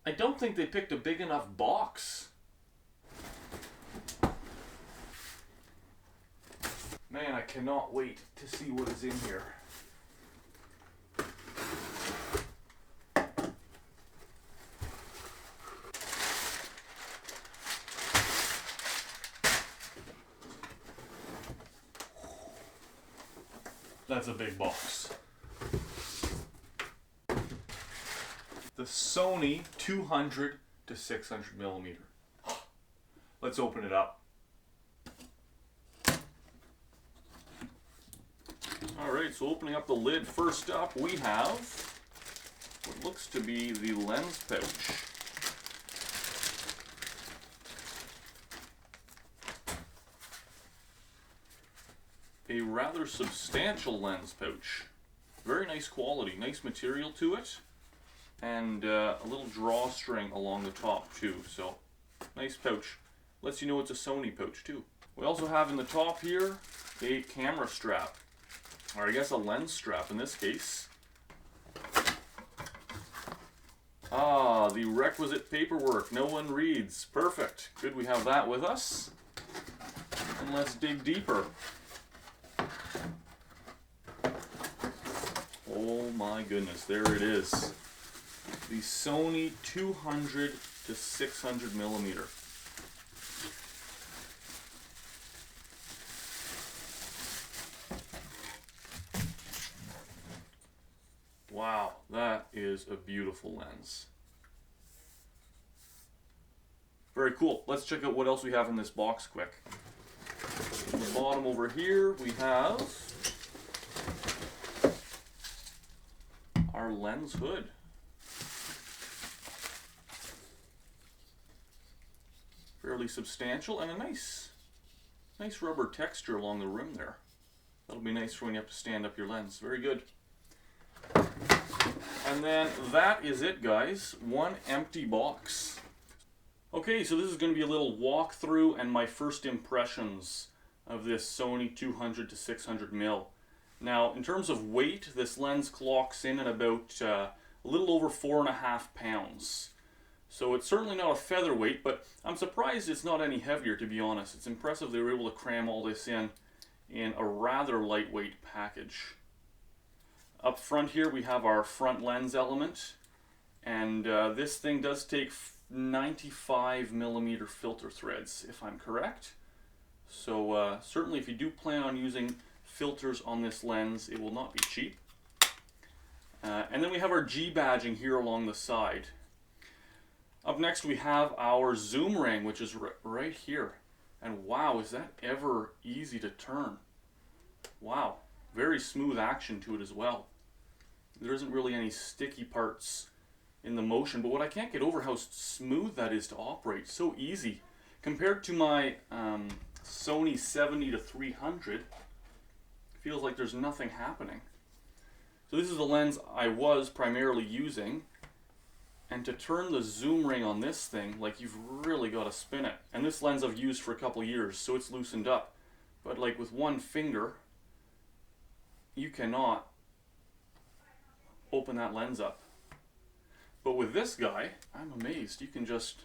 I don't think they picked a big enough box. Man, I cannot wait to see what is in here. That's a big box. The Sony 200 to 600 millimeter. Let's open it up. Alright, so opening up the lid, first up we have what looks to be the lens pouch. A rather substantial lens pouch. Very nice quality, nice material to it, and a little drawstring along the top too, so nice pouch. Lets you know it's a Sony pouch too. We also have in the top here a camera strap, or I guess a lens strap in this case. Ah, the requisite paperwork, no one reads. Perfect, good we have that with us. And let's dig deeper. Oh my goodness, there it is. The Sony 200 to 600 millimeter. Wow, that is a beautiful lens. Very cool. Let's check out what else we have in this box quick. On the bottom over here we have our lens hood. Fairly substantial and a nice rubber texture along the rim there. That'll be nice for when you have to stand up your lens. Very good. And then that is it, guys. One empty box. Okay, so this is going to be a little walkthrough and my first impressions of this Sony 200 to 600 mil. Now, in terms of weight, this lens clocks in at about a little over 4.5 pounds. So it's certainly not a featherweight, but I'm surprised it's not any heavier, to be honest. It's impressive they were able to cram all this in a rather lightweight package. Up front here we have our front lens element, and this thing does take 95 millimeter filter threads, if I'm correct. So certainly if you do plan on using filters on this lens, it will not be cheap. And then we have our G badging here along the side. Up next we have our zoom ring, which is right here. And wow, is that ever easy to turn. Wow, very smooth action to it as well. There isn't really any sticky parts in the motion, but what I can't get over how smooth that is to operate. So easy. Compared to my Sony A6100, feels like there's nothing happening. So this is the lens I was primarily using, and to turn the zoom ring on this thing, like, you've really got to spin it. And this lens I've used for a couple years, so it's loosened up. But like with one finger, you cannot open that lens up. But with this guy, I'm amazed. You can just,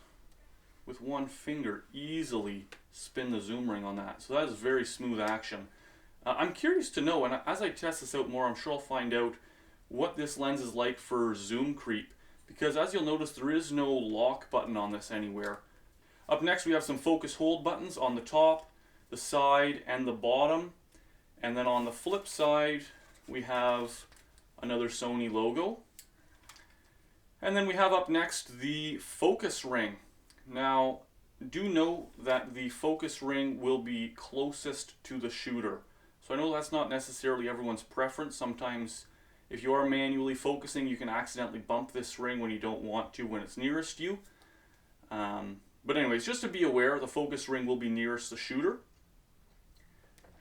with one finger, easily spin the zoom ring on that. So that is very smooth action. I'm curious to know, and as I test this out more, I'm sure I'll find out what this lens is like for zoom creep, because as you'll notice, there is no lock button on this anywhere. Up next we have some focus hold buttons on the top, the side, and the bottom. And then on the flip side we have another Sony logo. And then we have up next the focus ring. Now, do know that the focus ring will be closest to the shooter. So I know that's not necessarily everyone's preference. Sometimes if you are manually focusing, you can accidentally bump this ring when you don't want to when it's nearest you. But anyways, just to be aware, the focus ring will be nearest the shooter.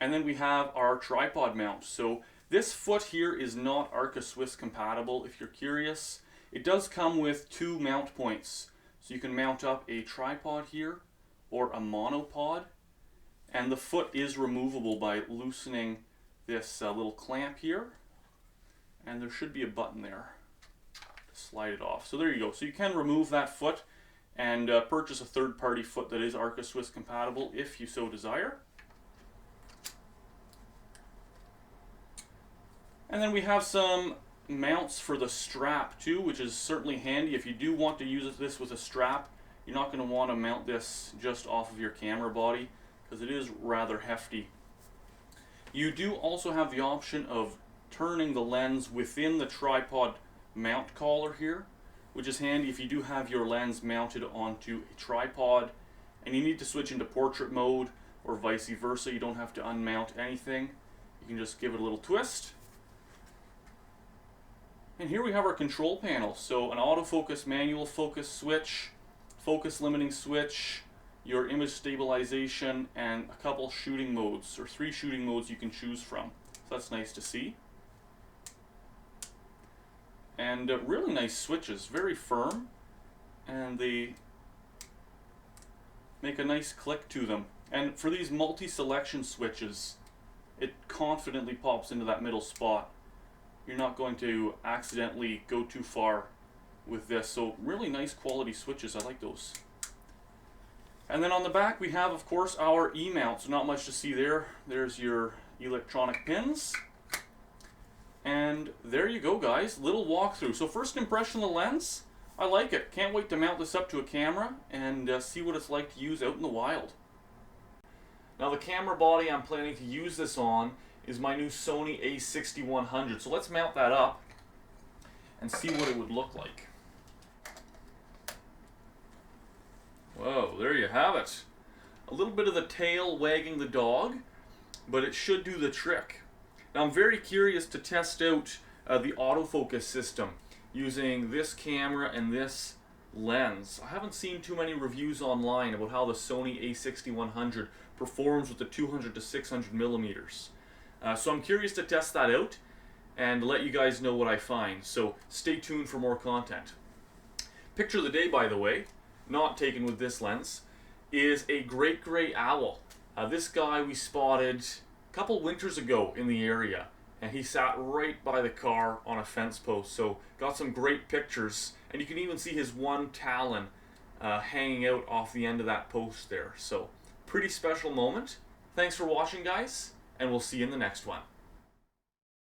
And then we have our tripod mount. So this foot here is not Arca Swiss compatible, if you're curious. It does come with 2 mount points. So you can mount up a tripod here or a monopod. And the foot is removable by loosening this little clamp here. And there should be a button there slide it off. So there you go. So you can remove that foot and purchase a third-party foot that is Arca Swiss compatible if you so desire. And then we have some mounts for the strap too, which is certainly handy. If you do want to use this with a strap, you're not going to want to mount this just off of your camera body because it is rather hefty. You do also have the option of turning the lens within the tripod mount collar here, which is handy if you do have your lens mounted onto a tripod and you need to switch into portrait mode or vice versa. You don't have to unmount anything. You can just give it a little twist. And here we have our control panel. So an autofocus manual focus switch, focus limiting switch, your image stabilization, and a couple shooting modes, or 3 shooting modes you can choose from. So that's nice to see. And really nice switches, very firm, and they make a nice click to them. And for these multi-selection switches, it confidently pops into that middle spot. You're not going to accidentally go too far with this. So really nice quality switches, I like those. And then on the back we have, of course, our E-mount. So not much to see there. There's your electronic pins. And there you go, guys, little walkthrough. So first impression of the lens, I like it. Can't wait to mount this up to a camera and see what it's like to use out in the wild. Now the camera body I'm planning to use this on is my new Sony A6100. So let's mount that up and see what it would look like. Whoa, there you have it. A little bit of the tail wagging the dog, but it should do the trick. Now I'm very curious to test out the autofocus system using this camera and this lens. I haven't seen too many reviews online about how the Sony A6100 performs with the 200 to 600 millimeters. So I'm curious to test that out and let you guys know what I find. So stay tuned for more content. Picture of the day, by the way, not taken with this lens, is a great gray owl. This guy we spotted a couple winters ago in the area, and he sat right by the car on a fence post. So got some great pictures, and you can even see his one talon hanging out off the end of that post there. So pretty special moment. Thanks for watching, guys, and we'll see you in the next one.